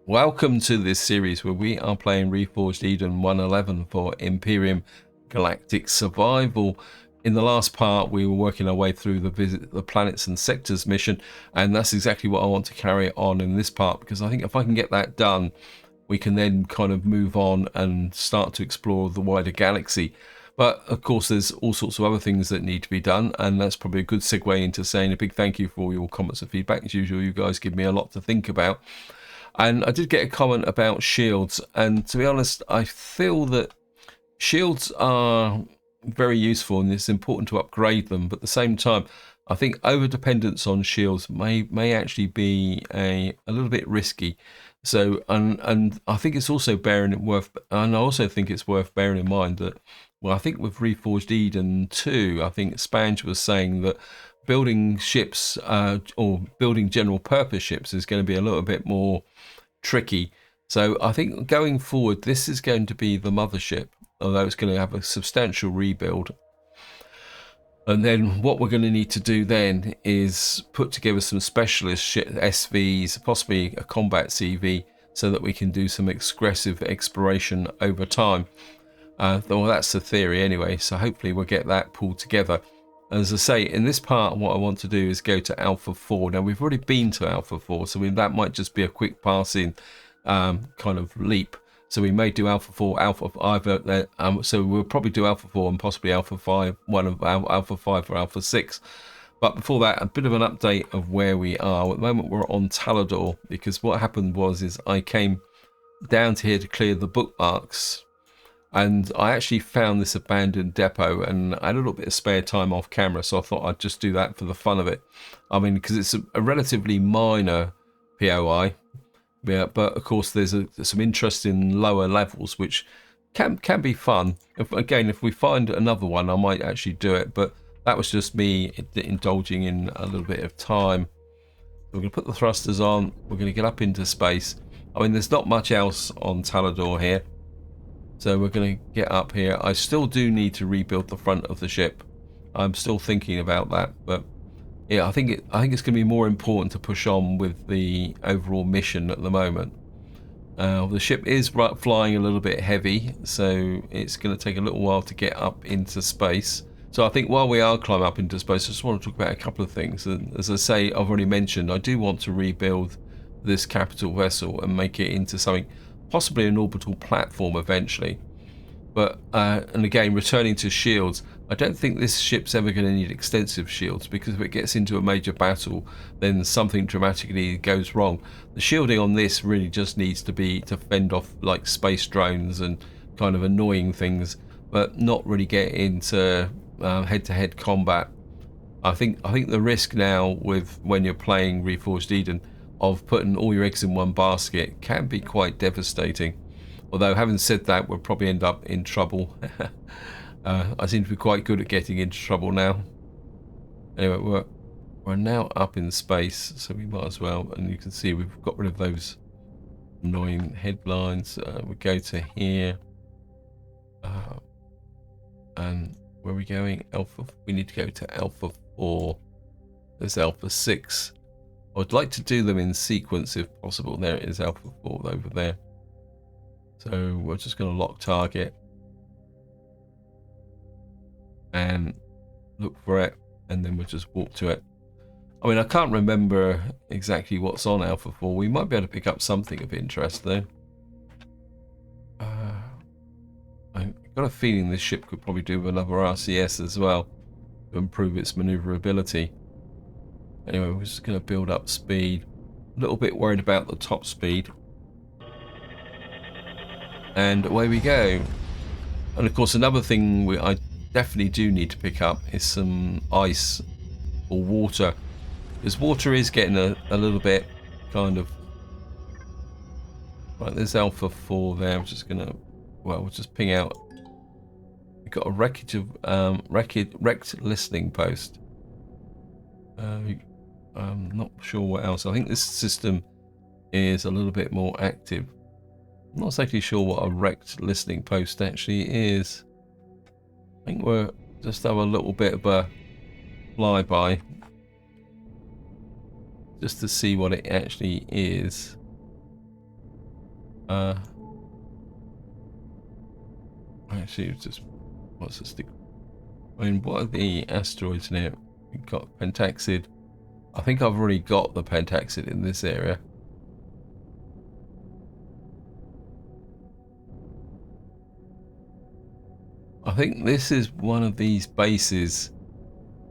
Welcome to this series where we are playing Reforged Eden 111 for Empyrion Galactic Survival. In the last part we were working our way through the visit the planets and sectors mission, and that's exactly what I want to carry on in this part, because I think if I can get that done we can then kind of move on and start to explore the wider galaxy. But of course there's all sorts of other things that need to be done, and that's probably a good segue into saying a big thank you for all your comments and feedback. As usual, you guys give me a lot to think about. And I did get a comment about shields, and to be honest, I feel that shields are very useful and it's important to upgrade them, but at the same time I think over dependence on shields may actually be a little bit risky. So and I think it's also I also think it's worth bearing in mind that, well, I think with Reforged Eden 2, I think Spange was saying that building ships or building general purpose ships is going to be a little bit more tricky. So I think going forward this is going to be the mothership, although it's going to have a substantial rebuild. And then what we're going to need to do then is put together some specialist SVs, possibly a combat CV, so that we can do some aggressive exploration over time. Well, that's the theory anyway, so hopefully we'll get that pulled together. As I say, in this part what I want to do is go to Alpha 4. Now we've already been to Alpha 4, so that might just be a quick passing kind of leap. So we may do Alpha 4, Alpha 5, so we'll probably do Alpha 4 and possibly Alpha 5, one of Alpha 5 or Alpha 6. But before that, a bit of an update of where we are. At the moment we're on Talador, because what happened was I came down to here to clear the bookmarks, and I actually found this abandoned depot, and I had a little bit of spare time off camera, so I thought I'd just do that for the fun of it. I mean, because it's a relatively minor POI. Yeah, but of course there's some interest in lower levels, which can be fun. If we find another one, I might actually do it. But that was just me indulging in a little bit of time. We're going to put the thrusters on. We're going to get up into space. I mean, there's not much else on Talador here, so we're going to get up here. I still do need to rebuild the front of the ship. I'm still thinking about that, but yeah, I think it's going to be more important to push on with the overall mission at the moment. The ship is flying a little bit heavy, so it's going to take a little while to get up into space. So I think while we are climbing up into space, I just want to talk about a couple of things. And as I say, I've already mentioned, I do want to rebuild this capital vessel and make it into something, possibly an orbital platform eventually. But and again, returning to shields, I don't think this ship's ever going to need extensive shields, because if it gets into a major battle then something dramatically goes wrong. The shielding on this really just needs to be to fend off like space drones and kind of annoying things, but not really get into head-to-head combat. I think the risk now with when you're playing Reforged Eden of putting all your eggs in one basket can be quite devastating. Although, having said that, we'll probably end up in trouble. I seem to be quite good at getting into trouble now. Anyway, we're now up in space, so we might as well. And you can see we've got rid of those annoying headlines. We go to here. And where are we going? Alpha. We need to go to Alpha 4. There's Alpha 6. I would like to do them in sequence if possible. There it is, Alpha 4 over there. So we're just going to lock target and look for it, and then we'll just walk to it. I mean, I can't remember exactly what's on Alpha 4. We might be able to pick up something of interest though. I've got a feeling this ship could probably do with another RCS as well to improve its maneuverability. Anyway, we're just going to build up speed. A little bit worried about the top speed. And away we go. And of course another thing I definitely do need to pick up is some ice or water, because water is getting a little bit kind of right. There's Alpha 4 there. I'm just gonna, well, we'll just ping out. We've got a wreckage of wrecked listening post. I'm not sure what else. I think this system is a little bit more active. I'm not exactly sure what a wrecked listening post actually is. I think we're just have a little bit of a flyby just to see what it actually is. Uh, actually, just what's the stick? I mean, what are the asteroids in here? We've got Pentaxid. I think I've already got the Pentaxid in this area. I think this is one of these bases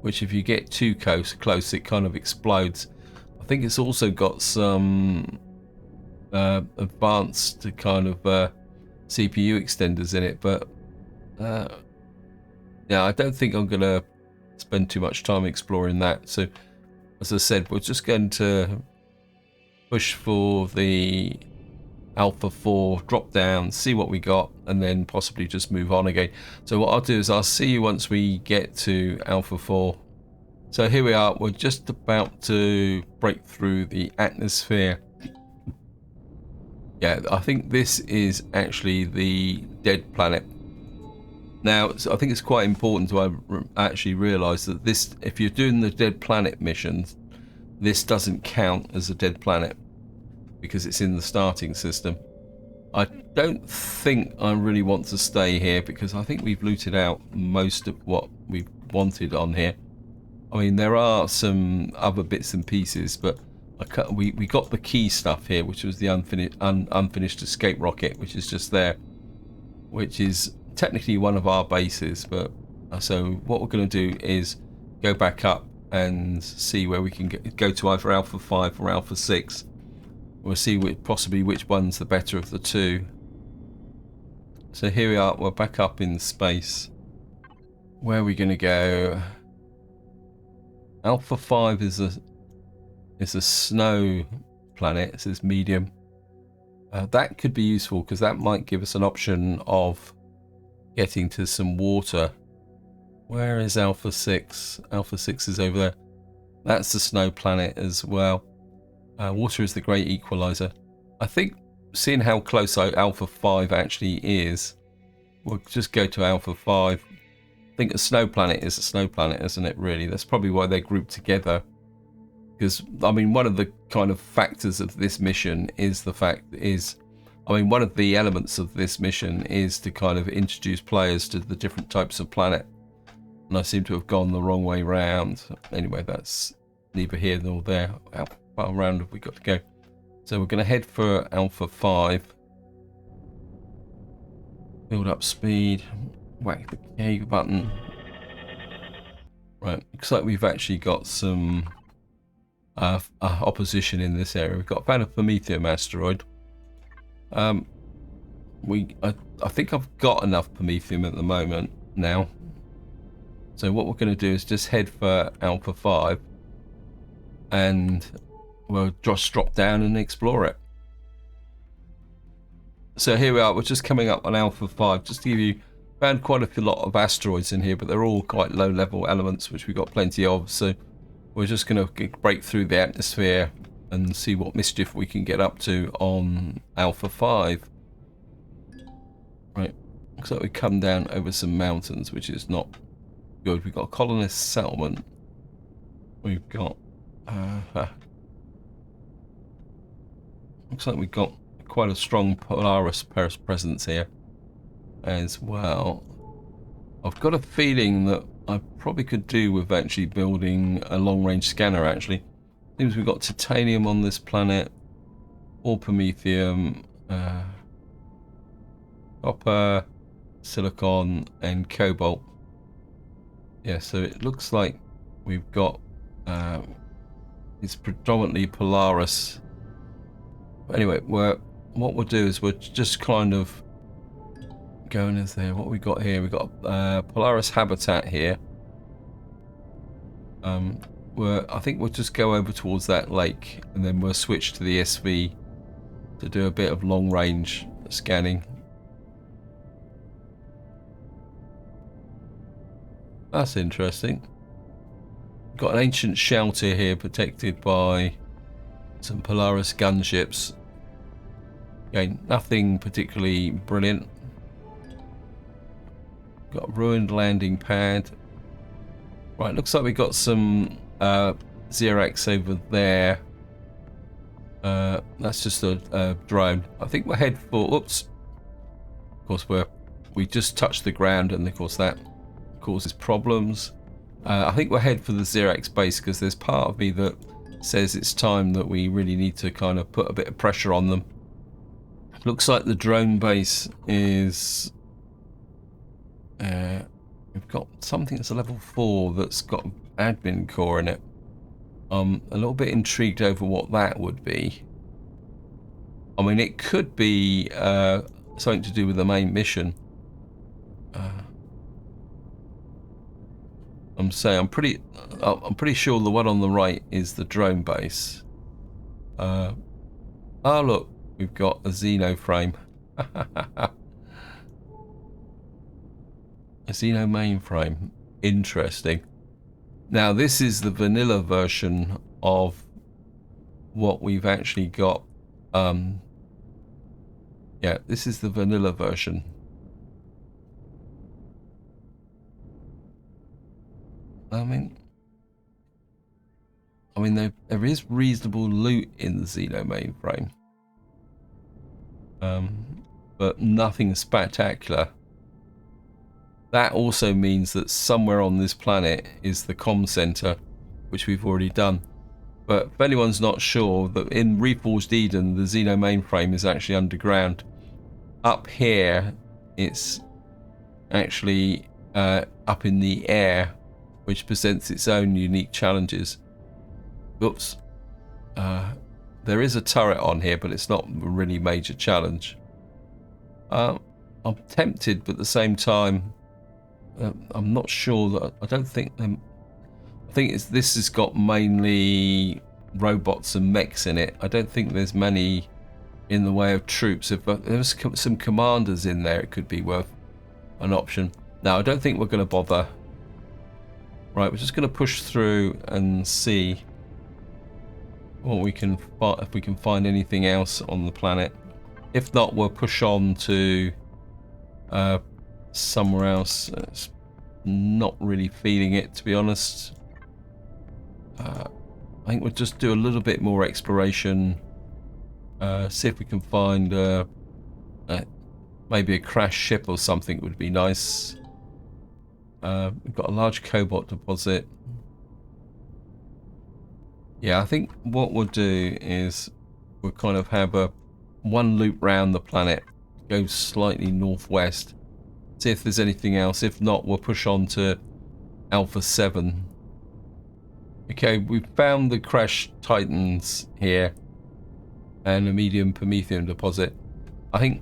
which if you get too close it kind of explodes. I think it's also got some advanced kind of CPU extenders in it, but yeah, I don't think I'm going to spend too much time exploring that. So as I said, we're just going to push for the Alpha 4, drop down, see what we got, and then possibly just move on again. So what I'll do is I'll see you once we get to Alpha 4. So here we are, we're just about to break through the atmosphere. Yeah, I think this is actually the dead planet. Now, I think it's quite important to actually realise that this, if you're doing the dead planet missions, this doesn't count as a dead planet because it's in the starting system. I don't think I really want to stay here because I think we've looted out most of what we wanted on here. I mean, there are some other bits and pieces, but we got the key stuff here, which was the unfinished escape rocket, which is just there, which is technically one of our bases. But so what we're going to do is go back up and see where we can go to either Alpha 5 or Alpha 6. We'll see possibly which one's the better of the two. So here we are, we're back up in space. Where are we going to go? Alpha 5 is a snow planet. It says medium. That could be useful because that might give us an option of getting to some water. Where is Alpha 6? Alpha 6 is over there. That's the snow planet as well. Water is the great equalizer. I think, seeing how close Alpha 5 actually is, we'll just go to Alpha 5. I think a snow planet is a snow planet, isn't it, really? That's probably why they're grouped together. Because, I mean, one of the kind of factors of this mission is one of the elements of this mission is to kind of introduce players to the different types of planet. And I seem to have gone the wrong way round. Anyway, that's neither here nor there. How far around have we got to go? So we're going to head for Alpha 5. Build up speed. Whack the K button. Right, looks like we've actually got some opposition in this area. We've got found a Prometheum asteroid. I think I've got enough Prometheum at the moment now. So what we're going to do is just head for Alpha 5 and we'll just drop down and explore it. So here we are, we're just coming up on Alpha 5. Just to give you, found quite a lot of asteroids in here, but they're all quite low level elements, which we've got plenty of. So we're just going to break through the atmosphere and see what mischief we can get up to on Alpha 5. Right, looks like we come down over some mountains, which is not good. We've got a colonist settlement. We've got looks like we've got quite a strong Polaris presence here as well. I've got a feeling that I probably could do with actually building a long-range scanner. Actually, seems we've got titanium on this planet, or Prometheum, copper, silicon, and cobalt. Yeah, so it looks like we've got it's predominantly Polaris. But anyway, what we'll do is we're just kind of going as there. What we got here? We've got Polaris habitat here. I think we'll just go over towards that lake and then we'll switch to the SV to do a bit of long range scanning. That's interesting. Got an ancient shelter here protected by some Polaris gunships. Again, nothing particularly brilliant. Got a ruined landing pad. Right, looks like we got some Xerax over there. That's just a drone. I think we'll head for. Oops. Of course, we just touched the ground, and of course that causes problems. I think we'll head for the Xerax base because there's part of me that says it's time that we really need to kind of put a bit of pressure on them. Looks like the drone base is. We've got something that's a level 4 that's got admin core in it. I'm a little bit intrigued over what that would be. I mean, it could be something to do with the main mission. I'm pretty sure the one on the right is the drone base. Oh look, we've got a Xeno frame. A Xeno mainframe. Interesting. Now this is the vanilla version of what we've actually got. Yeah, this is the vanilla version. I mean, there is reasonable loot in the Xeno mainframe, but nothing spectacular. That also means that somewhere on this planet is the comm center, which we've already done. But if anyone's not sure, that in Reforged Eden, the Xeno mainframe is actually underground. Up here, it's actually up in the air, which presents its own unique challenges. Oops. There is a turret on here, but it's not a really major challenge. I'm tempted, but at the same time, I'm not sure that. I don't think them. I think this has got mainly robots and mechs in it. I don't think there's many in the way of troops. If there's some commanders in there, it could be worth an option. Now, I don't think we're going to bother. Right, we're just going to push through and see what we can if we can find anything else on the planet. If not, we'll push on to somewhere else. It's not really feeling it, to be honest. I think we'll just do a little bit more exploration. See if we can find maybe a crashed ship or something would be nice. We've got a large cobalt deposit. Yeah, I think what we'll do is we'll kind of have one loop round the planet, go slightly northwest, see if there's anything else. If not, we'll push on to Alpha 7. Okay, we've found the crashed Titans here and a medium Prometheum deposit. I think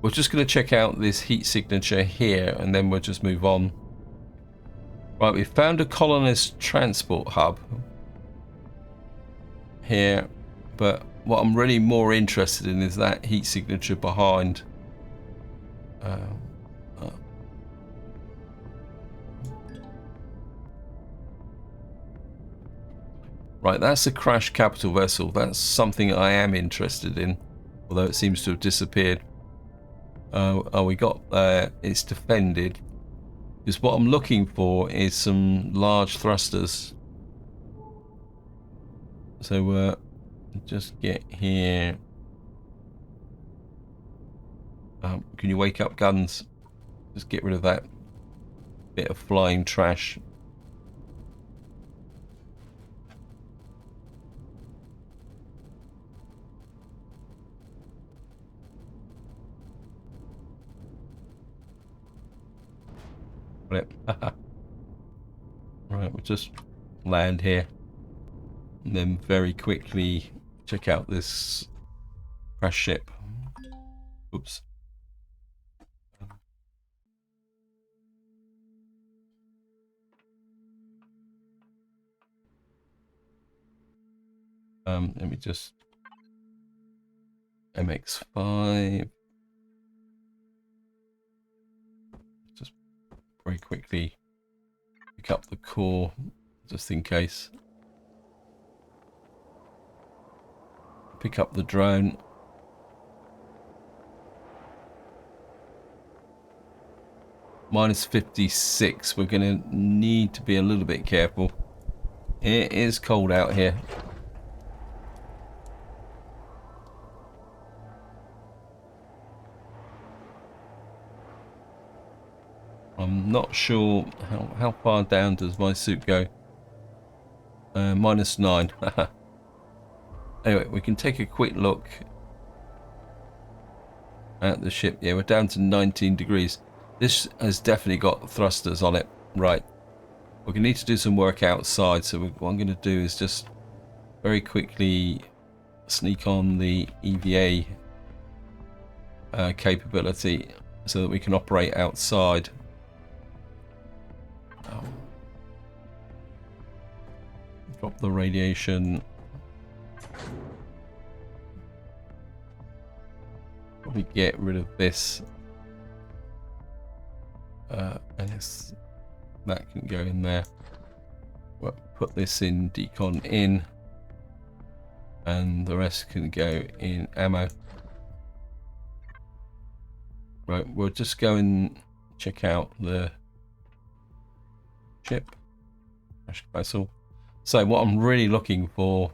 we're just going to check out this heat signature here and then we'll just move on. Right, we've found a colonist transport hub here, but what I'm really more interested in is that heat signature behind. Right, that's a crashed capital vessel. That's something I am interested in, although it seems to have disappeared. We got it's defended. Because what I'm looking for is some large thrusters. So just get here. Can you wake up, guns? Just get rid of that bit of flying trash. Right, we'll just land here and then very quickly check out this crash ship. Oops. Let me just MX5. Just very quickly pick up the core just in case. Pick up the drone. Minus 56. We're going to need to be a little bit careful. It is cold out here. I'm not sure how far down does my suit go. -9. Anyway, we can take a quick look at the ship. Yeah, we're down to 19 degrees. This has definitely got thrusters on it. Right. We're going to need to do some work outside. So what I'm going to do is just very quickly sneak on the EVA capability so that we can operate outside. Drop the radiation. Probably get rid of this. And that can go in there. We'll put this in decon in. And the rest can go in ammo. Right, we'll just go and check out the ship. Vessel. So what I'm really looking for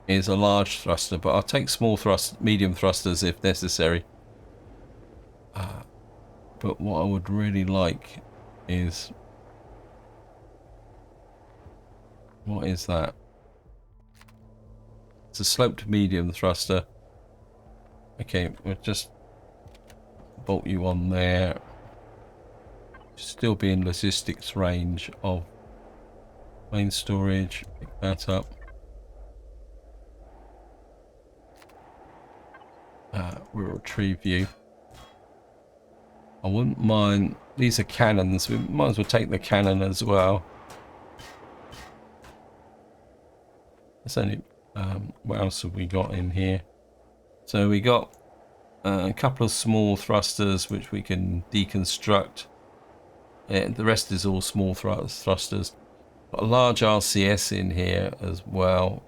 is a large thruster, but I'll take medium thrusters if necessary. But what I would really like is... What is that? It's a sloped medium thruster. Okay, we'll just bolt you on there. Still be in logistics range of main storage. Pick that up. We'll retrieve you. I wouldn't mind. These are cannons. We might as well take the cannon as well. There's only. What else have we got in here? So we got a couple of small thrusters which we can deconstruct. The rest is all small thrusters. Got a large RCS in here as well.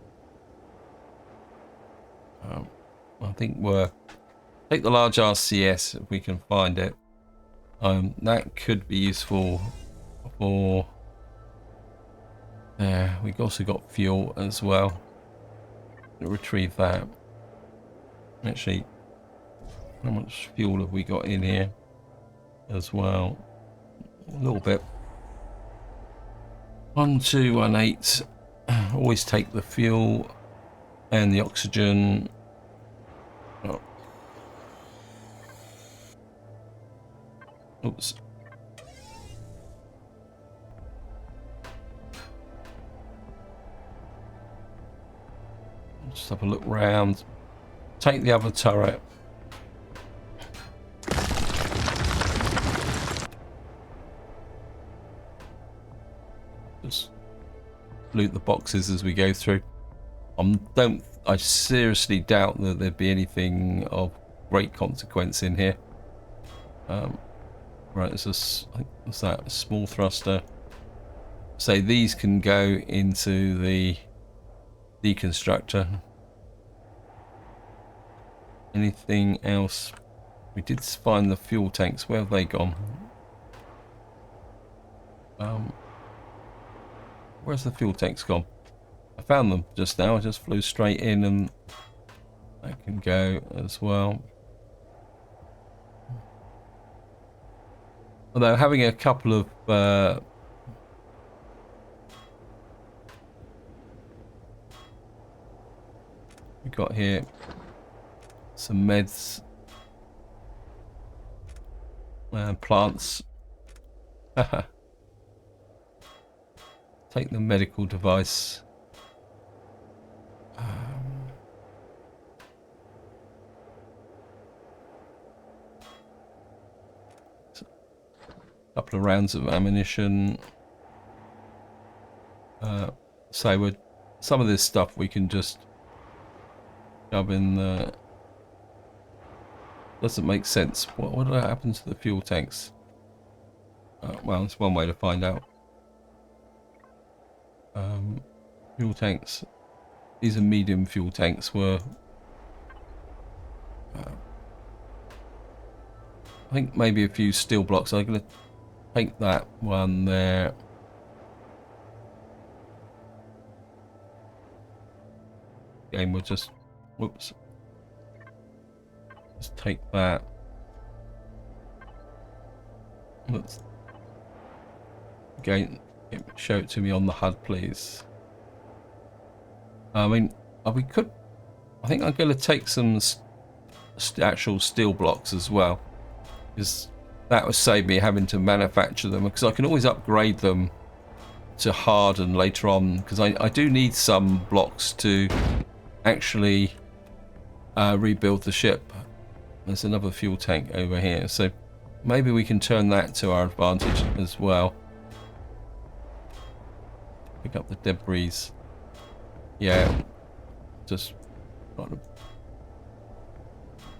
I think we'll take the large RCS if we can find it. That could be useful for... we've also got fuel as well. Retrieve that. Actually, how much fuel have we got in here as well? A little bit. 1218. Always take the fuel and the oxygen. Oh. Oops. Just have a look round. Take the other turret. Just loot the boxes as we go through. I seriously doubt that there'd be anything of great consequence in here. Right, it's I think, what's that? A small thruster. So these can go into the deconstructor. Anything else? We did find the fuel tanks. Where have they gone? Where's the fuel tanks gone? I found them just now. I just flew straight in, and that can go as well. Although having a couple of we've got here some meds, plants. Take the medical device. Couple of rounds of ammunition. So some of this stuff we can just shove in the... Doesn't make sense. What did happen to the fuel tanks? Well, it's one way to find out. Fuel tanks. These are medium fuel tanks. Were I think maybe a few steel blocks. I'm going to take that one there. Again, we'll just... Whoops. Just take that. Let's again show it to me on the HUD, please. I mean, we could. I think I'm going to take some actual steel blocks as well, because that would save me having to manufacture them. Because I can always upgrade them to harden later on. Because I do need some blocks to actually rebuild the ship. There's another fuel tank over here, so maybe we can turn that to our advantage as well. Pick up the debris. Yeah, just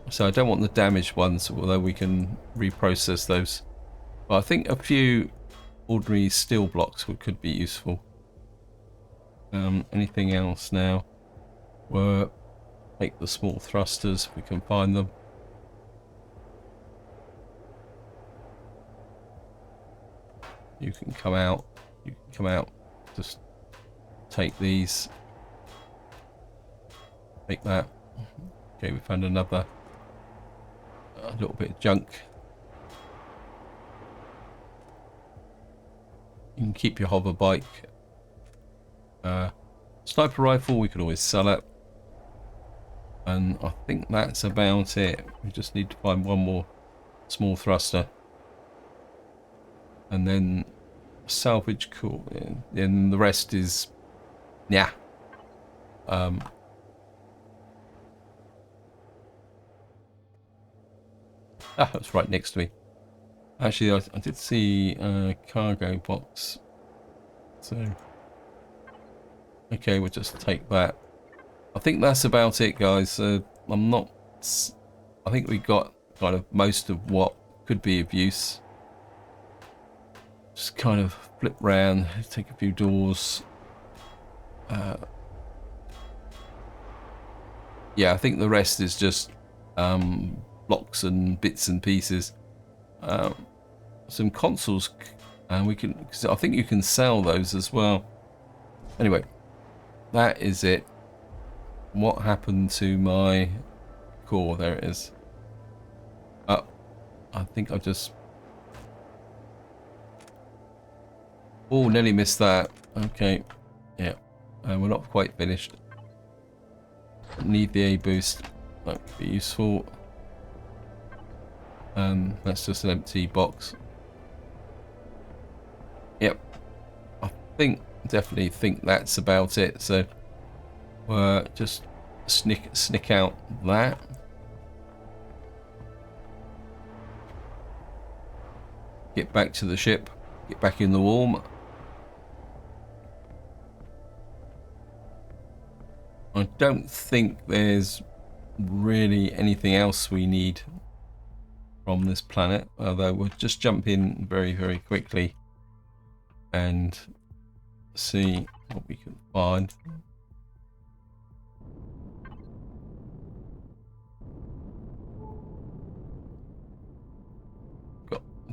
so I don't want the damaged ones, although we can reprocess those. But I think a few ordinary steel blocks could be useful. Anything else now? We'll take the small thrusters if we can find them. You can come out. You can come out. Just take these. Take that. Okay, we found another little bit of junk. You can keep your hover bike. Sniper rifle, we could always sell it. And I think that's about it. We just need to find one more small thruster. And then salvage, cool. And the rest is, yeah. That's right next to me. Actually, I did see a cargo box. So, okay, we'll just take that. I think that's about it, guys. I think we got kind of most of what could be of use. Just kind of flip round, take a few doors. Yeah, I think the rest is just blocks and bits and pieces. Some consoles, and we can. I think you can sell those as well. Anyway, that is it. What happened to my core? There it is. I think I just. Oh, nearly missed that. Okay, yeah, we're not quite finished. Need the A boost. That would be useful. That's just an empty box. Yep, I definitely think that's about it. So just snick out that. Get back to the ship. Get back in the warm. I don't think there's really anything else we need from this planet, although we'll just jump in very, very quickly and see what we can find.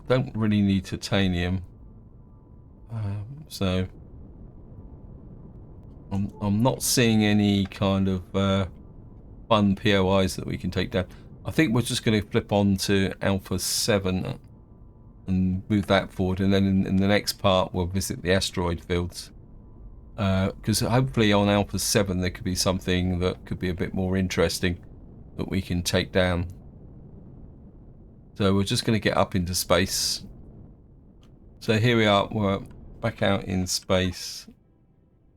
Don't really need titanium, so I'm not seeing any kind of fun POIs that we can take down. I think we're just going to flip on to Alpha 7 and move that forward, and then in the next part we'll visit the asteroid fields, because hopefully on Alpha 7 there could be something that could be a bit more interesting that we can take down. So we're just going to get up into space. So here we are, we're back out in space,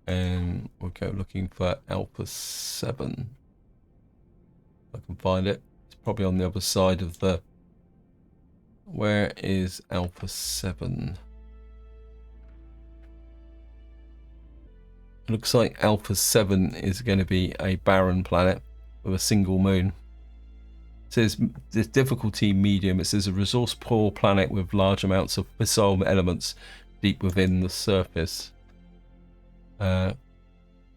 and we'll go looking for Alpha 7. If I can find it. It's probably on the other side of the... Where is Alpha 7? It looks like Alpha 7 is going to be a barren planet with a single moon. It says the difficulty medium. It says a resource poor planet with large amounts of fissile elements deep within the surface.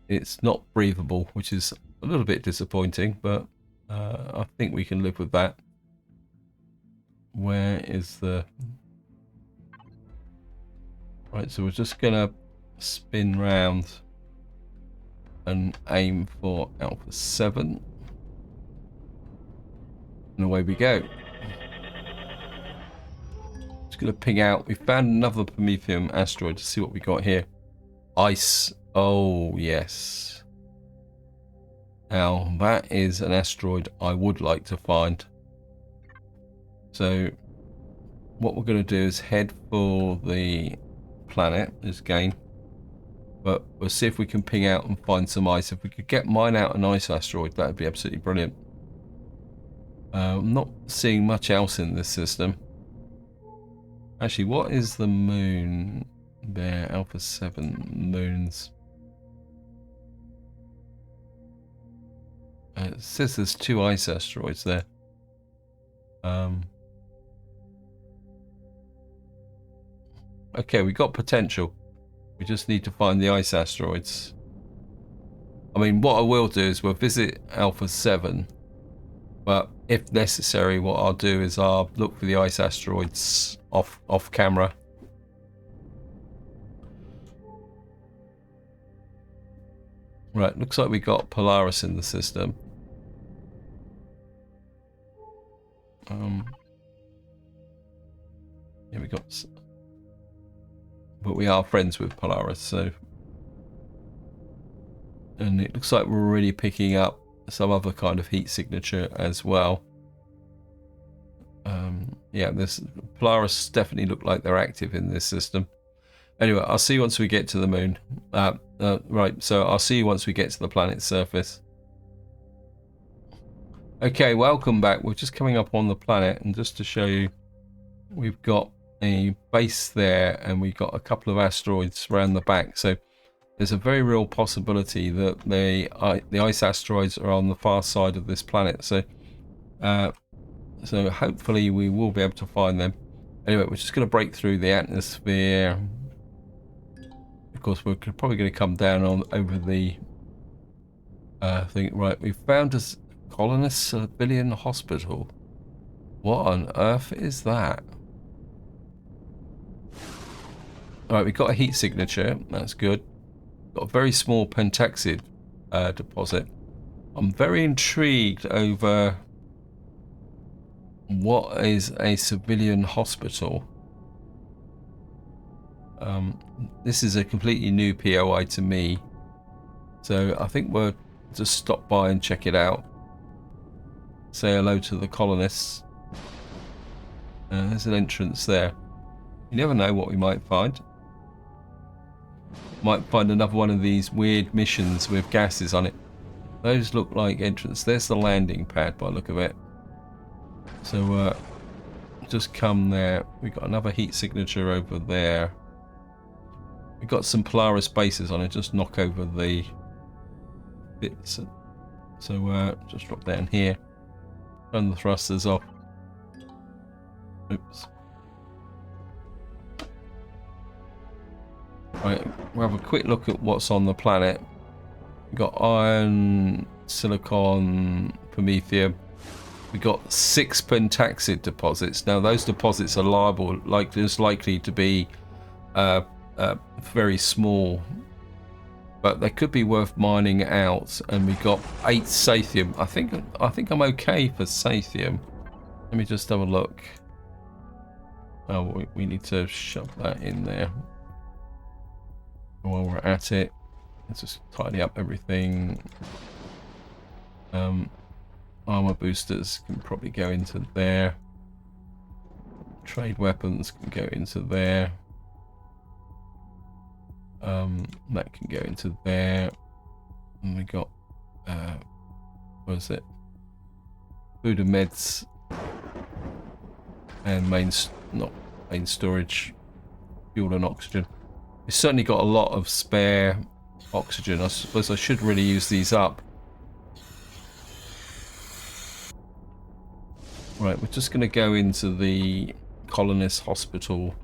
It's not breathable, which is a little bit disappointing, but I think we can live with that. Where is the... Right, so we're just gonna spin round and aim for Alpha 7. And away we go. Just going to ping out. We found another Prometheum asteroid to see what we got here. Ice. Oh, yes. Now, that is an asteroid I would like to find. So, what we're going to do is head for the planet, this game. But we'll see if we can ping out and find some ice. If we could mine out an ice asteroid, that would be absolutely brilliant. I'm not seeing much else in this system. Actually, what is the moon there? Alpha 7 moons. It says there's 2 ice asteroids there. Okay, we got potential. We just need to find the ice asteroids. I mean, what I will do is we'll visit Alpha 7. But if necessary, what I'll do is I'll look for the ice asteroids off camera. Right, looks like we got Polaris in the system. Yeah, we got, but we are friends with Polaris, so, and it looks like we're already picking up some other kind of heat signature as well. Yeah, this Polaris definitely look like they're active in this system. Anyway, I'll see you once we get to the moon. Right, so I'll see you once we get to the planet's surface. Okay, welcome back. We're just coming up on the planet, and just to show you, we've got a base there, and we've got a couple of asteroids around the back. So there's a very real possibility that the ice asteroids are on the far side of this planet. So, so hopefully we will be able to find them. Anyway, we're just going to break through the atmosphere. Of course, we're probably going to come down on over the thing. Right, we found a colonist civilian hospital. What on earth is that? Alright, we've got a heat signature. That's good. Got a very small pentaxid deposit. I'm very intrigued over what is a civilian hospital. This is a completely new POI to me, so I think we'll just stop by and check it out. Say hello to the colonists. There's an entrance there. You never know what we might find. Might find another one of these weird missions with gases on it. Those look like entrance. There's the landing pad by the look of it. So just come there. We've got another heat signature over there. We've got some Polaris bases on it. Just knock over the bits. So just drop down here. Turn the thrusters off. Oops. Right, we'll have a quick look at what's on the planet. We've got iron, silicon, promethium. We've got 6 pentaxid deposits. Now those deposits are liable, just likely to be very small, but they could be worth mining out. And we got 8 sathium. I think I'm okay for sathium. Let me just have a look. Oh, we need to shove that in there. While we're at it, let's just tidy up everything. Armor boosters can probably go into there. Trade weapons can go into there. That can go into there. And we got what is it? Food and meds, and not main storage, fuel and oxygen. It's certainly got a lot of spare oxygen. I suppose I should really use these up. Right, we're just going to go into the colonist hospital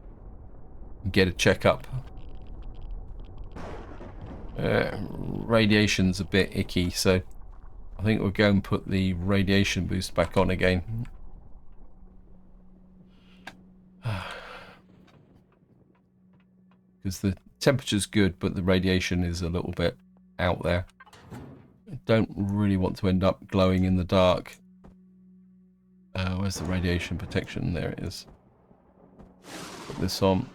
and get a checkup. Radiation's a bit icky, so I think we'll go and put the radiation boost back on again. Because the temperature's good, but the radiation is a little bit out there. I don't really want to end up glowing in the dark. Where's the radiation protection? There it is. put this on.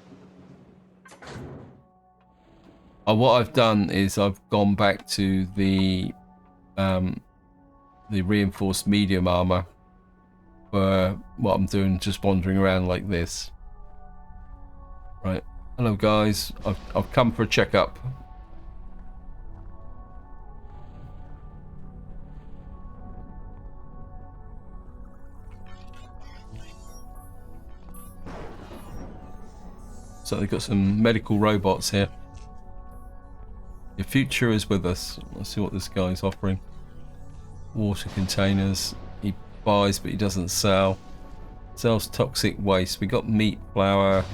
What I've done is I've gone back to the reinforced medium armor for what I'm doing, just wandering around like this. Right, hello guys, I've come for a checkup. So they've got some medical robots here. Your future is with us. Let's see what this guy's offering. Water containers. He buys, but he doesn't sell. Sells toxic waste. We got meat, flour.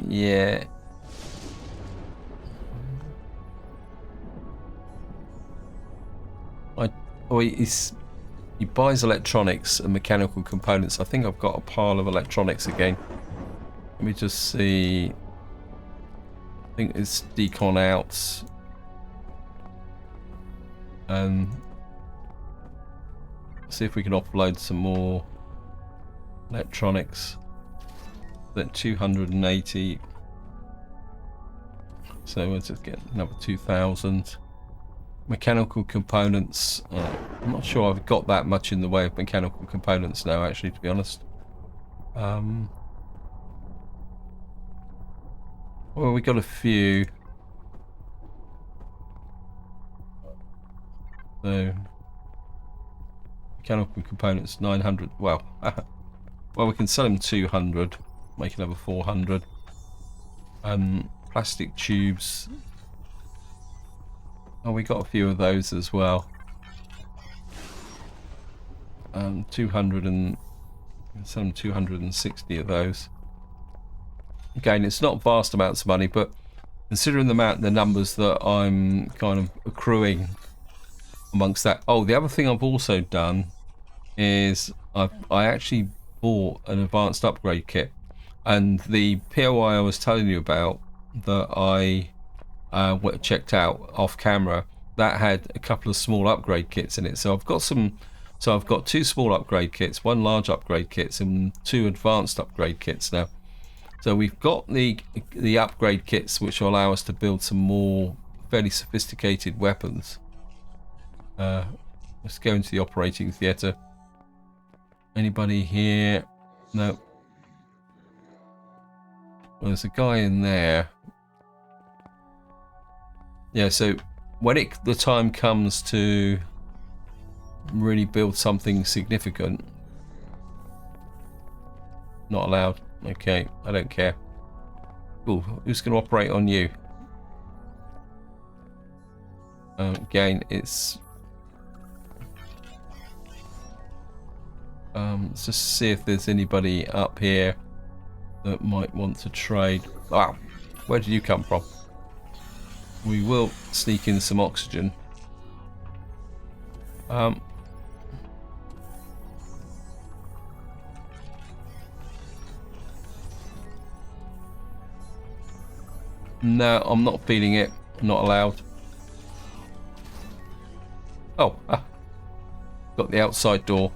Yeah. He buys electronics and mechanical components. I think I've got a pile of electronics again. Let me just see. I think it's decon out. See if we can offload some more electronics. That 280. So we'll just get another 2,000. Mechanical components. I'm not sure I've got that much in the way of mechanical components now, actually, to be honest. Well, we got a few. So, mechanical components 900. Well, well, we can sell them 200, make another 400. Plastic tubes. Oh, we got a few of those as well. 200 and some 260 of those. Again, it's not vast amounts of money, but considering the numbers that I'm kind of accruing amongst that. Oh, the other thing I've also done is I actually bought an advanced upgrade kit, and the POI I was telling you about that I checked out off camera, that had a couple of small upgrade kits in it. So I've got some. So I've got 2 small upgrade kits, 1 large upgrade kits, and 2 advanced upgrade kits now. So we've got the upgrade kits, which will allow us to build some more fairly sophisticated weapons. Let's go into the operating theatre. Anybody here? No. Well, there's a guy in there. Yeah, so when the time comes to really build something significant. Not allowed. Okay, I don't care. Cool. Who's going to operate on you? Again, it's... let's just see if there's anybody up here that might want to trade. Wow, where did you come from? We will sneak in some oxygen. No, I'm not feeling it. I'm not allowed. Oh, got the outside door.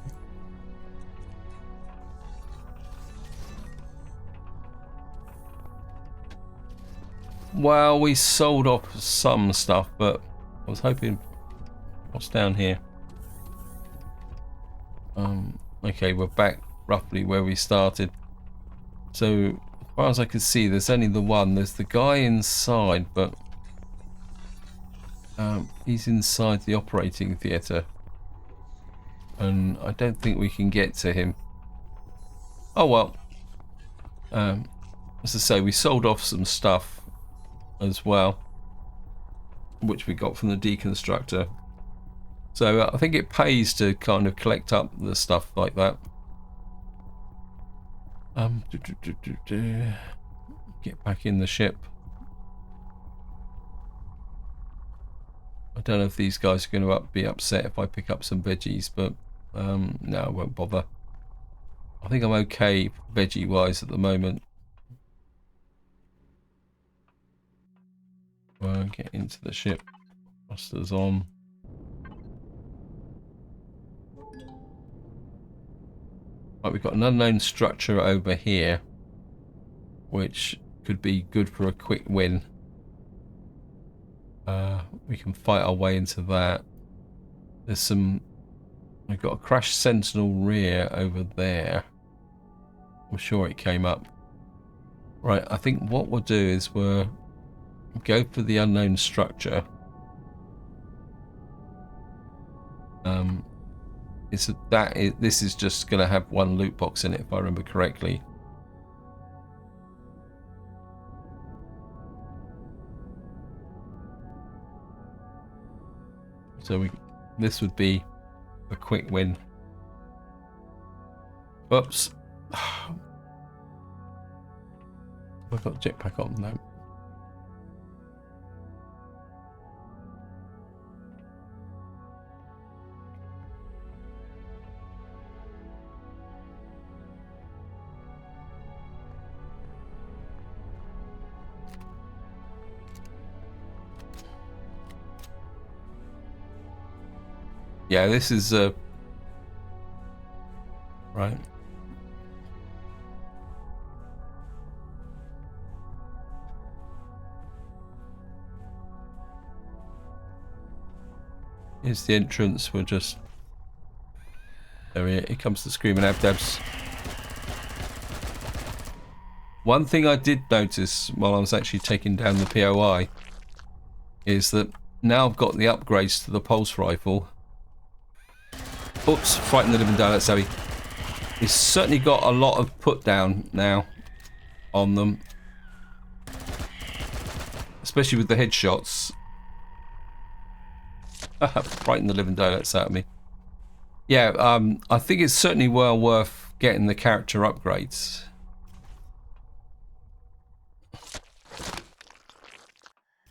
Well, we sold off some stuff, but I was hoping... What's down here? Okay, we're back roughly where we started. So, as far as I can see, there's only the one. There's the guy inside, but he's inside the operating theatre. And I don't think we can get to him. Oh well. As I say, we sold off some stuff as well, which we got from the deconstructor. So I think it pays to kind of collect up the stuff like that. Get back in the ship. I don't know if these guys are going to be upset if I pick up some veggies, but no, I won't bother. I think I'm okay veggie wise at the moment. Well, get into the ship. Thrusters on. Right, we've got an unknown structure over here. which could be good for a quick win. We can fight our way into that. There's some... We've got a crash sentinel rear over there. I'm sure it came up. Right, I think what we'll do is we'll go for the unknown structure. This is just going to have one loot box in it, if I remember correctly. So this would be a quick win. Oops. I've got jetpack on now. Yeah, this is right. Here's the entrance. We're just there. Here comes the screaming abdabs. One thing I did notice while I was actually taking down the POI is that now I've got the upgrades to the pulse rifle. Oops, frightened the living daylights out of me. He's certainly got a lot of put down now on them, especially with the headshots. Frightened the living daylights out of me. Yeah, I think it's certainly well worth getting the character upgrades.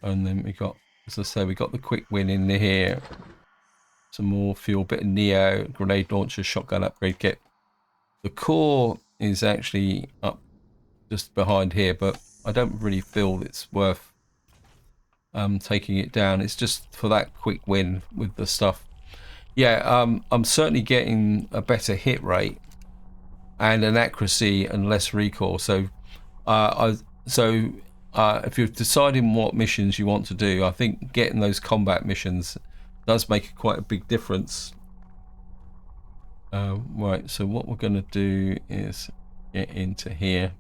And then we got, as I say, we got the quick win in here. Some more fuel, bit of Neo, grenade launcher, shotgun upgrade kit. The core is actually up just behind here, but I don't really feel it's worth taking it down. It's just for that quick win with the stuff. Yeah, I'm certainly getting a better hit rate and an accuracy and less recoil. So, if you're deciding what missions you want to do, I think getting those combat missions does make quite a big difference. Right, so what we're going to do is get into here.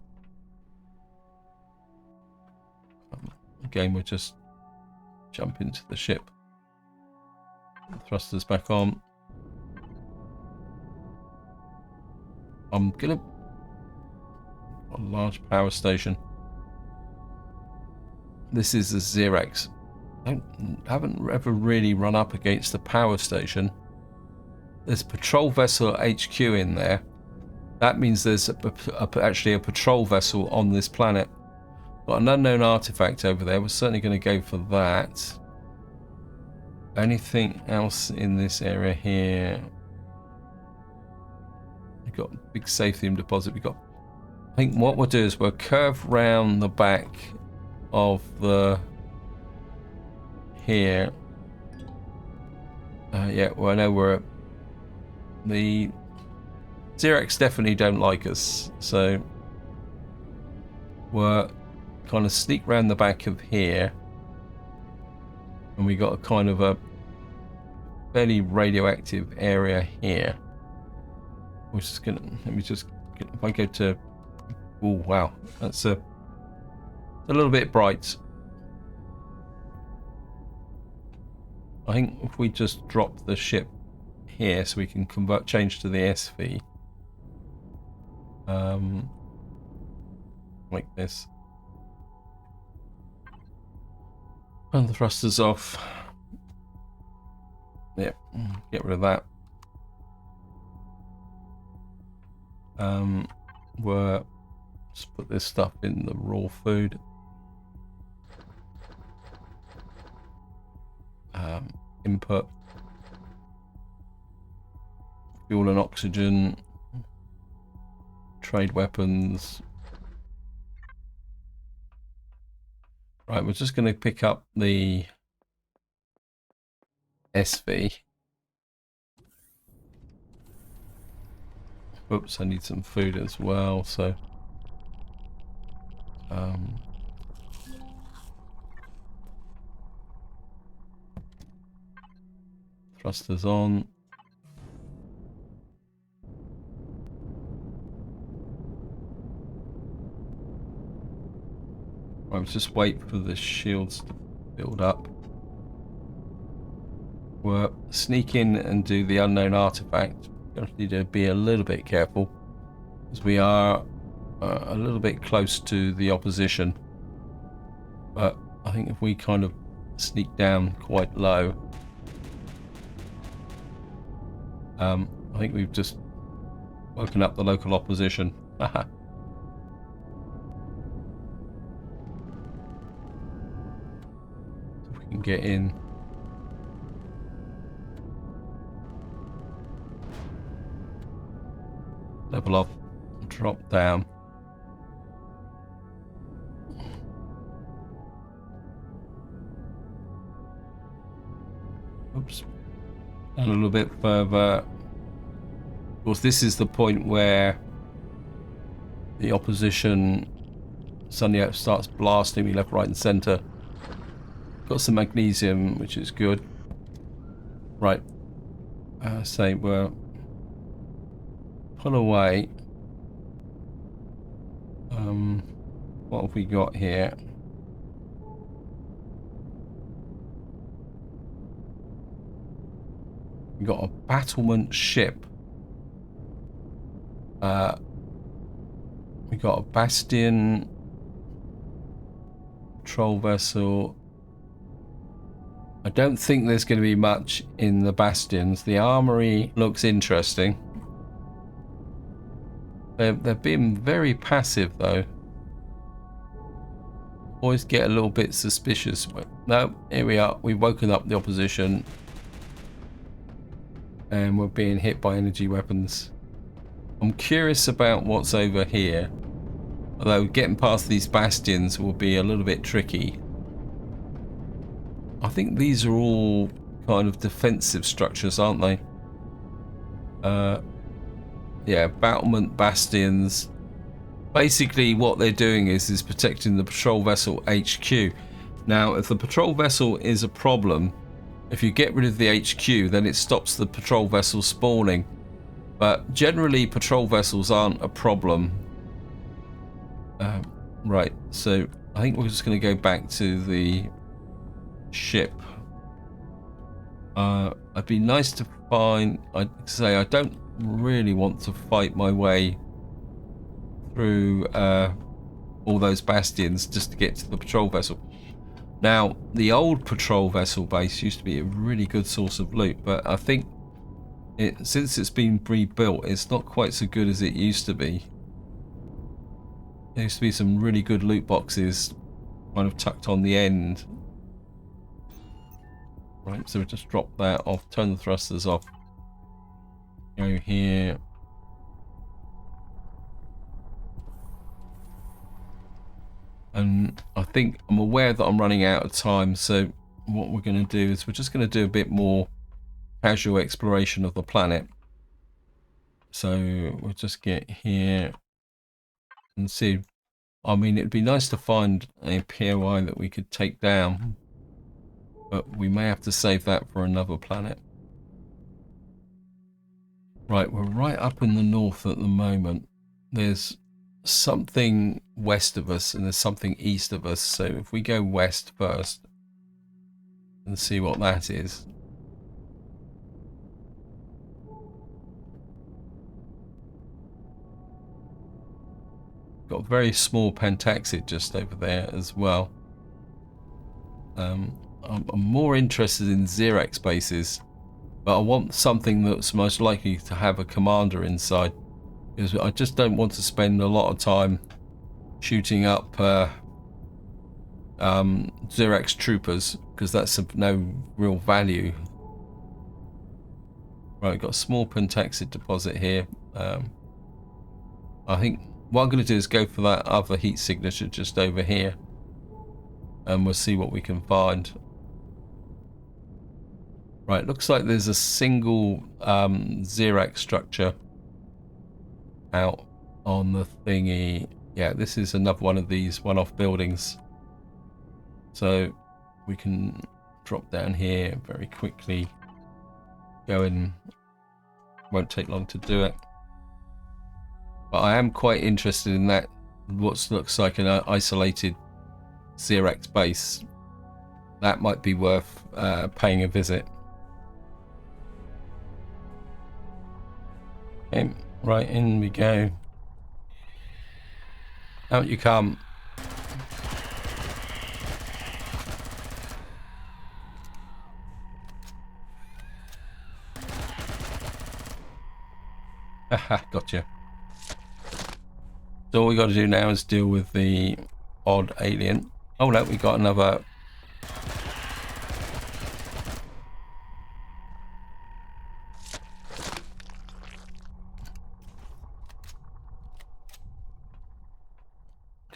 Again, we'll just jump into the ship. Thrusters back on. I'm gonna... A large power station. This is the Xerax. Haven't ever really run up against the power station. There's patrol vessel HQ in there. That means there's actually a patrol vessel on this planet. Got an unknown artifact over there. We're certainly going to go for that. Anything else in this area here? We've got a big Sathium deposit. I think what we'll do is we'll curve round the back of the... here. Yeah, well, I know we're... The Xerax definitely don't like us, so we're kind of sneak round the back of here, and we got a kind of a fairly radioactive area here. We're just gonna if I go to, oh wow, that's a little bit bright. I think if we just drop the ship here so we can change to the SV, like this, and the thrusters off. Yep, get rid of that. Let's put this stuff in the raw food. Input fuel and oxygen, trade weapons. Right, we're just going to pick up the SV. Oops, I need some food as well, so Thrusters on. I'll just wait for the shields to build up. We'll sneak in and do the unknown artifact. Gonna need to be a little bit careful, because we are a little bit close to the opposition. But I think if we kind of sneak down quite low, I think we've just woken up the local opposition. Haha. If we can get in. Level up, drop down. Oops. And a little bit further. Of course, this is the point where the opposition suddenly starts blasting me left, right, and center. Got some magnesium, which is good. Right. Say we're pull away. What have we got here? We got a battlement ship. We got a bastion, patrol vessel. I don't think there's going to be much in the bastions. The armory looks interesting. They're being very passive though. Always get a little bit suspicious. No, here we are. We've woken up the opposition. And we're being hit by energy weapons. I'm curious about what's over here. Although getting past these bastions will be a little bit tricky. I think these are all kind of defensive structures, aren't they? Yeah, battlement bastions. Basically what they're doing is protecting the patrol vessel HQ. Now, if the patrol vessel is a problem, if you get rid of the HQ, then it stops the patrol vessel spawning. But generally, patrol vessels aren't a problem. Right, so I think we're just going to go back to the ship. It'd be nice to find... I'd say I don't really want to fight my way through all those bastions just to get to the patrol vessel. Now, the old patrol vessel base used to be a really good source of loot, but I think since it's been rebuilt, it's not quite so good as it used to be. There used to be some really good loot boxes kind of tucked on the end. Right, so we just drop that off, turn the thrusters off. Go here. And I think I'm aware that I'm running out of time, so what we're going to do is we're just going to do a bit more casual exploration of the planet. So we'll just get here and see. I mean, it'd be nice to find a POI that we could take down, but we may have to save that for another planet. Right, we're right up in the north at the moment. There's something west of us and there's something east of us, so if we go west first and see what that is. Got a very small pentaxid just over there as well. I'm more interested in Xerax bases, but I want something that's most likely to have a commander inside, because I just don't want to spend a lot of time shooting up Xerax troopers, because that's of no real value. Right, got a small pentaxid deposit here. I think what I'm going to do is go for that other heat signature just over here, and we'll see what we can find. Right, looks like there's a single Xerax structure out on the thingy. Yeah, this is another one of these one-off buildings. So we can drop down here very quickly. Go in. Won't take long to do it. But I am quite interested in that, what looks like an isolated Xerax base. That might be worth paying a visit. Okay, right, in we go. Out you come. Haha, gotcha. So all we got to do now is deal with the odd alien. Oh no, we got another.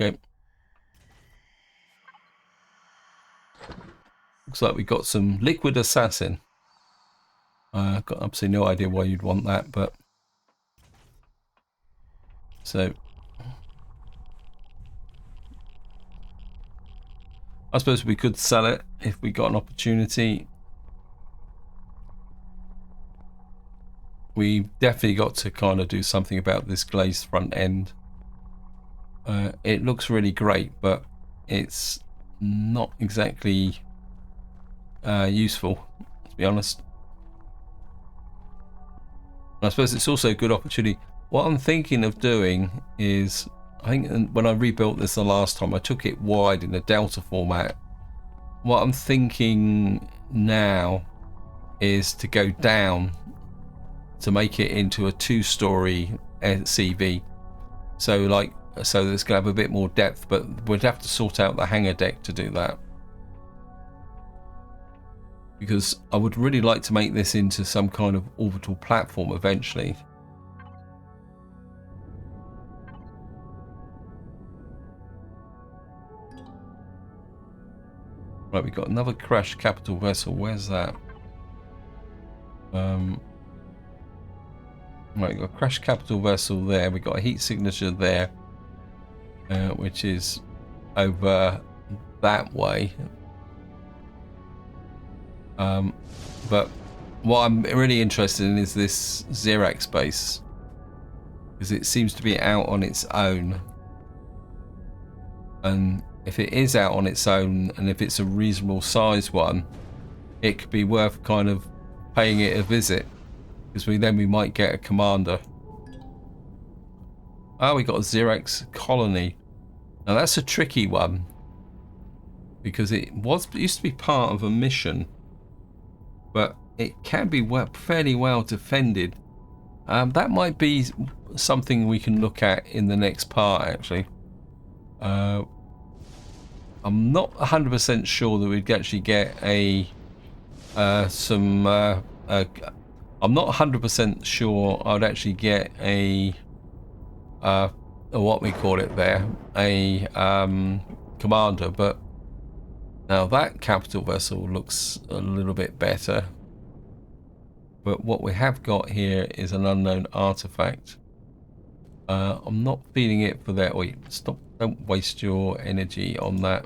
Okay. Looks like we got some liquid assassin. I've got absolutely no idea why you'd want that, but so I suppose we could sell it if we got an opportunity. We definitely got to kind of do something about this glazed front end. It looks really great, but it's not exactly useful, to be honest. And I suppose it's also a good opportunity. What I'm thinking of doing is, I think when I rebuilt this the last time, I took it wide in a delta format. What I'm thinking now is to go down to make it into a 2-story CV. So it's going to have a bit more depth, but we'd have to sort out the hangar deck to do that. Because I would really like to make this into some kind of orbital platform eventually. Right, we've got another crashed capital vessel. Where's that? Right, we've got a crashed capital vessel there. We've got a heat signature there, which is over that way. But what I'm really interested in is this Xerax base, because it seems to be out on its own. And if it is out on its own, and if it's a reasonable size one, it could be worth kind of paying it a visit, because then we might get a commander. Oh, we got a Xerax colony. Now that's a tricky one, because it used to be part of a mission, but it can be fairly well defended. That might be something we can look at in the next part, actually. I'm not 100% sure that we'd actually get I'm not 100% sure I'd actually get what we call it there, a commander, but now that capital vessel looks a little bit better. But what we have got here is an unknown artifact. I'm not feeling it for that. Wait, stop. Don't waste your energy on that.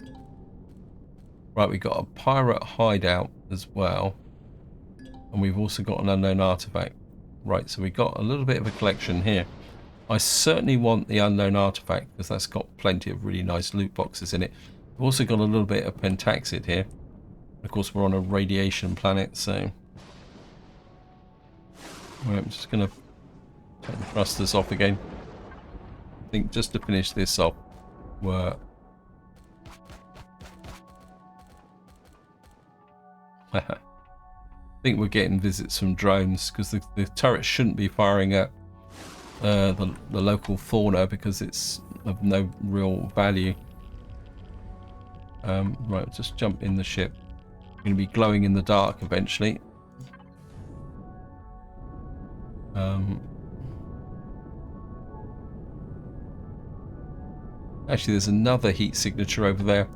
Right, we've got a pirate hideout as well. And we've also got an unknown artifact. Right, so we've got a little bit of a collection here. I certainly want the unknown artifact, because that's got plenty of really nice loot boxes in it. We've also got a little bit of pentaxid here. Of course, we're on a radiation planet, so... Right, I'm just going to turn the thrusters off again. I think just to finish this off, I think we're getting visits from drones, because the turret shouldn't be firing at the local fauna, because it's of no real value. Right, just jump in the ship. We're going to be glowing in the dark eventually. Actually, there's another heat signature over there.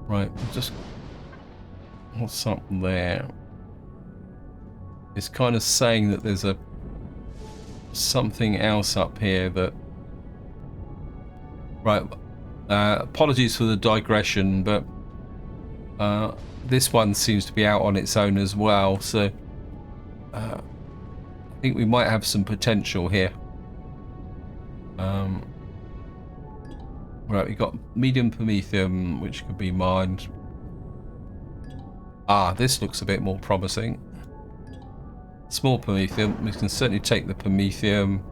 Right, just... What's up there? It's kind of saying that there's something else up here that Right. Apologies for the digression, but this one seems to be out on its own as well. So I think we might have some potential here. Right, we got medium promethium, which could be mined. Ah, this looks a bit more promising. Small promethium. We can certainly take the promethium.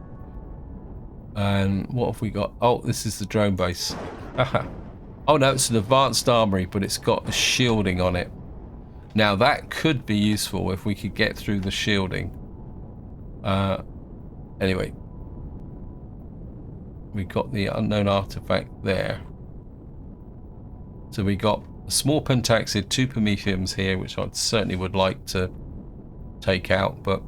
And what have we got? Oh, this is the drone base. Oh no, it's an advanced armory, but it's got a shielding on it. Now that could be useful if we could get through the shielding. Anyway. We got the unknown artifact there. So we got a small pentaxid, 2 promethiums here, which I certainly would like to take out, but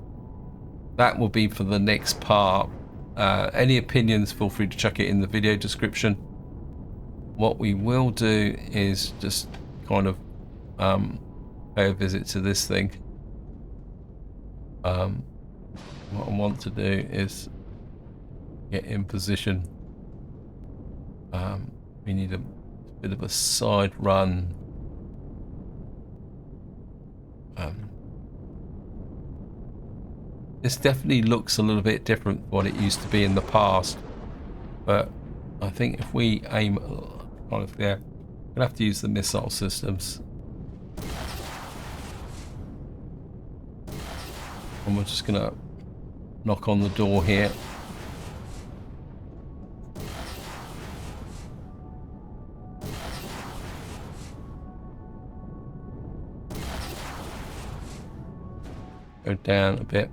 that will be for the next part. Any opinions, feel free to chuck it in the video description. What we will do is just kind of pay a visit to this thing. What I want to do is get in position. We need a bit of a side run. This definitely looks a little bit different from what it used to be in the past, but I think if we aim kind of there, we're gonna have to use the missile systems, and we're just gonna knock on the door here. Go down a bit.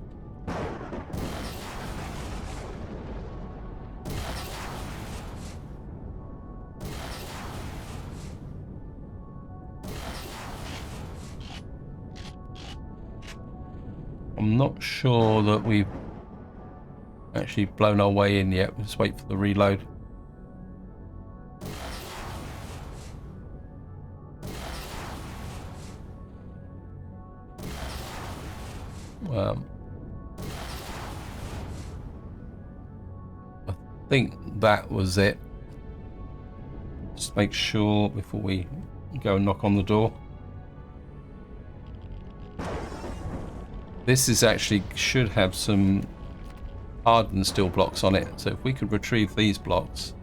I'm not sure that we've actually blown our way in yet. We'll just wait for the reload. I think that was it. Just make sure before we go and knock on the door. This is actually should have some hardened steel blocks on it. So if we could retrieve these blocks.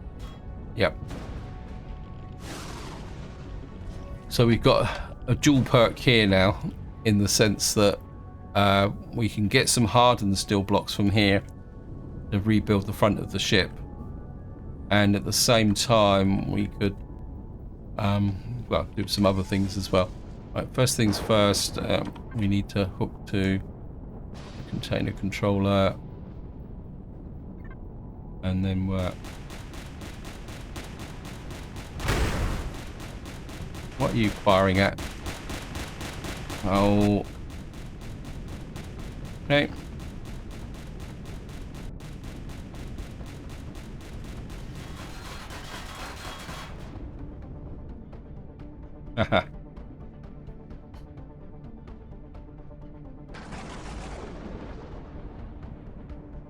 Yep. So we've got a dual perk here now, in the sense that we can get some hardened steel blocks from here to rebuild the front of the ship, and at the same time we could well, do some other things as well. Right, first things first, we need to hook to the container controller, and then what are you firing at? Oh, okay. Haha.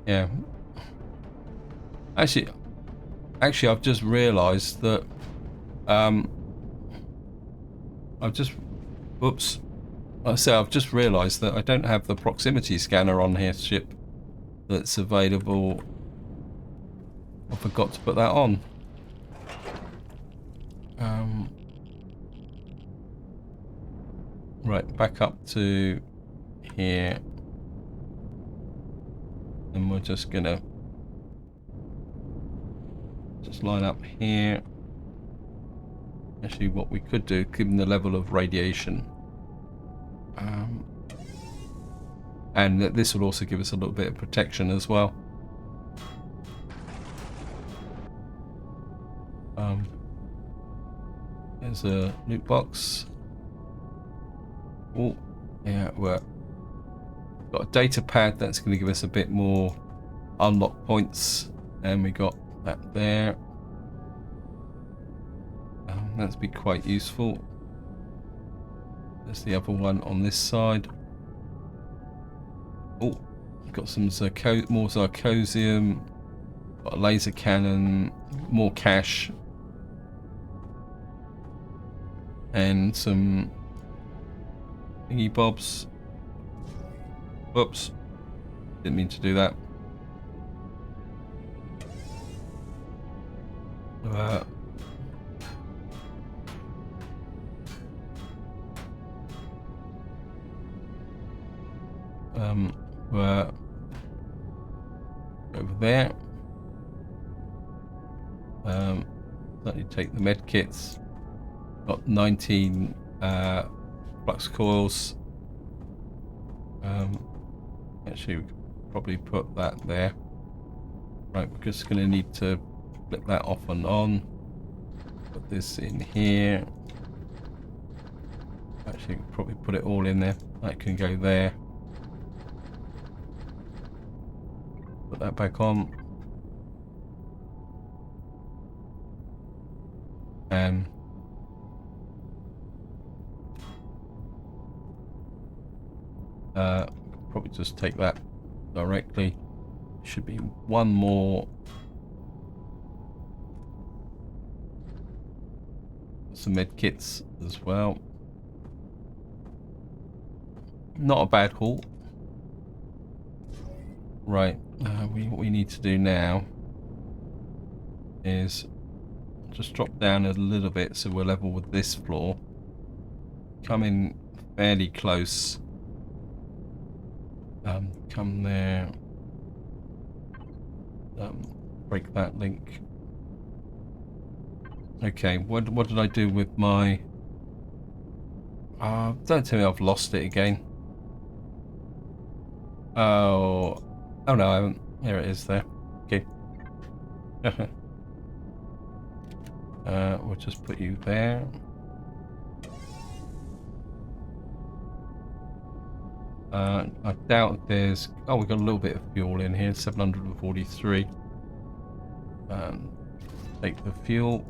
Yeah. Actually, I've just realised that whoops. Like I say, I've just realised that I don't have the proximity scanner on here ship that's available. I forgot to put that on. Right, back up to here. And we're just gonna just line up here. Actually, what we could do, given the level of radiation, and this will also give us a little bit of protection as well. There's a loot box. Oh, yeah, we're got a data pad that's going to give us a bit more unlock points, and we got that there. That's be quite useful. There's the other one on this side. Oh, got some more zirconium. Got a laser cannon, more cash, and some thingy bobs. Whoops, didn't mean to do that. Over there. Let me take the med kits. Got 19 flux coils. Actually, we could probably put that there. Right, we're just going to need to flip that off and on. Put this in here. Actually, probably put it all in there. That can go there. Put that back on. And probably just take that directly. Should be one more. Some med kits as well. Not a bad haul. Right, what we need to do now is just drop down a little bit so we're level with this floor. Come in fairly close. Come there. Break that link. Okay, what did I do with my... don't tell me I've lost it again. Oh no, I haven't. Here it is there. Okay. We'll just put you there. I doubt there's... Oh, we've got a little bit of fuel in here, 743. Take the fuel.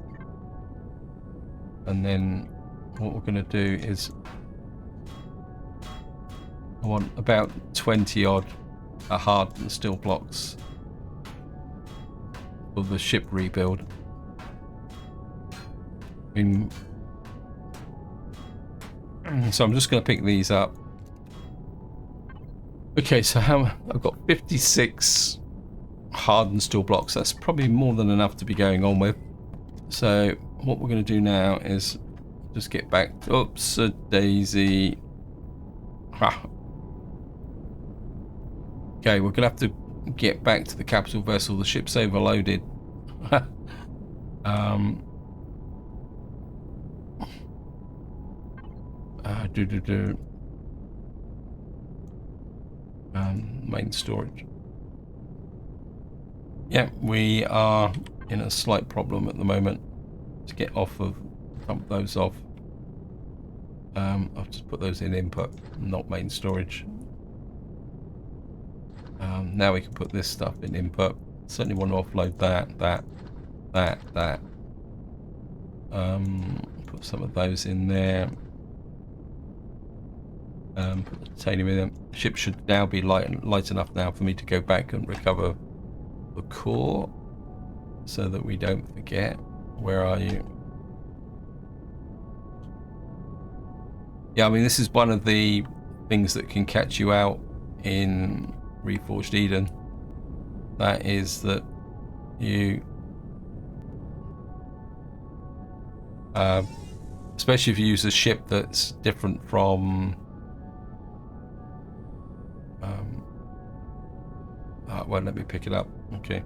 And then what we're going to do is... I want about 20 odd hardened steel blocks for the ship rebuild. So I'm just going to pick these up. Okay, so I've got 56 hardened steel blocks. That's probably more than enough to be going on with. So what we're going to do now is just get back. Oops, a daisy. Ha. Okay, we're going to have to get back to the capital vessel. The ship's overloaded. Main storage. Yeah, we are in a slight problem at the moment. To get off of, dump those off. I'll just put those in input, not main storage. Now we can put this stuff in input. Certainly want to offload that. Put some of those in there. Put the titanium in them. The ship should now be light enough now for me to go back and recover the core, so that we don't forget. Where are you? Yeah, I mean, this is one of the things that can catch you out in Reforged Eden. That is that you, especially if you use a ship that's different from, won't let me pick it up. Okay,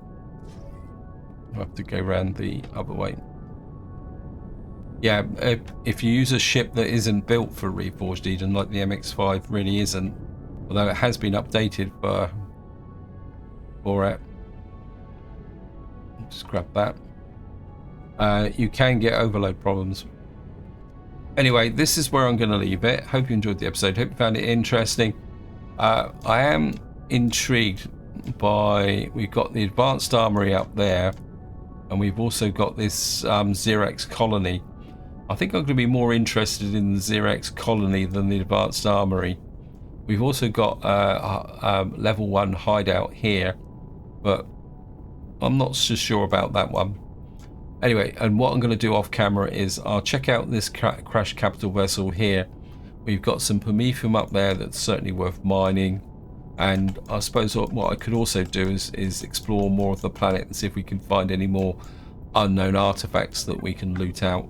I'll have to go around the other way. Yeah, if you use a ship that isn't built for Reforged Eden, like the MX-5 really isn't, although it has been updated for it. Just grab that. You can get overload problems. Anyway, this is where I'm going to leave it. Hope you enjoyed the episode. Hope you found it interesting. I am intrigued by... We've got the advanced armory up there, and we've also got this Xerex colony. I think I'm going to be more interested in the Xerex colony than the advanced armory. We've also got level 1 hideout here, but I'm not so sure about that one. Anyway, and what I'm going to do off camera is I'll check out this crash capital vessel here. We've got some promethium up there that's certainly worth mining. And I suppose what I could also do is explore more of the planet and see if we can find any more unknown artifacts that we can loot out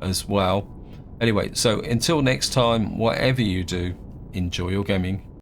as well. Anyway, so until next time, whatever you do, enjoy your gaming.